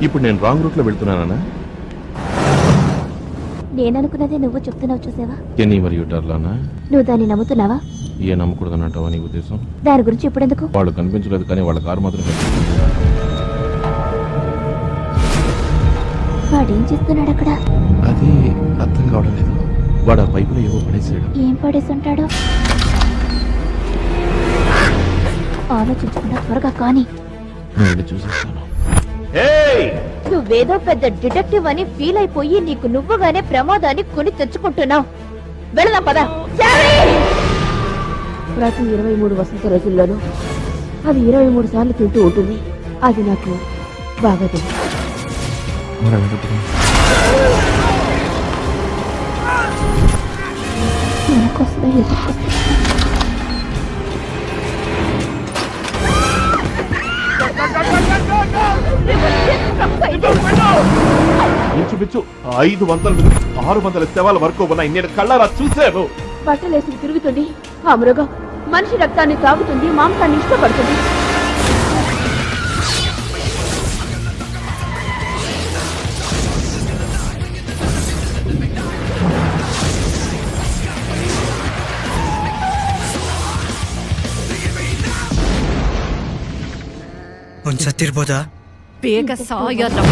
ఇప్పుడు నేను wrong route లో వెళ్తున్నానా? నేననుకున్నదే నువ్వు చెప్తున్నావు చూసావా? ఎనీ మరి యూటర్లానా? నువ్వు దాన్ని నమ్ముతున్నావా? ఏ నమ్మకూడదనంటావా నీ ఉద్దేశం? దాని గురించి ఇప్పుడెందుకు? వాళ్ళు కనిపించలేదు కానీ వాళ్ళ కారు మాత్రం కనిపించింది. వాడేం చేస్తున్నాడు అక్కడ? అది అర్థం కావడం లేదు. వాడు ఆ పైపులో ఏవో పడేసాడు. ఏం పడేసుంటాడు? ఆలోచించకుండా త్వరగా కానీ. నేను వెళ్ళి చూసేస్తాను. నువ్వేదో పెద్ద డిటెక్టివ్ అని ఫీల్ అయిపోయి నీకు నువ్వుగానే ప్రమాదాన్ని కొని తెచ్చుకుంటున్నావు. వెళదాం పద. ప్రతి 23 వసంత రోజుల్లోనూ అది 23 సార్లు తింటూ ఉంటుంది. అది నాకు బాగా తెలుసు. మరి వెళ్తున్నాను. మనకోసమే ఎదుర్కొంది. ఇంచుమించు 500-600 శవాల వరకు ఉన్నాయి. నేను కళ్ళారా చూశాను. బట్టలేసి తిరుగుతుంది. ఆ మృగం మనిషి రక్తాన్ని తాగుతుంది, మాంసాన్ని ఇష్టపడుతుంది. ಒಂದ್ಸತ್ತಿರ್ಬೋದಾ? ಬೇಗ ಸಾಯೋದು.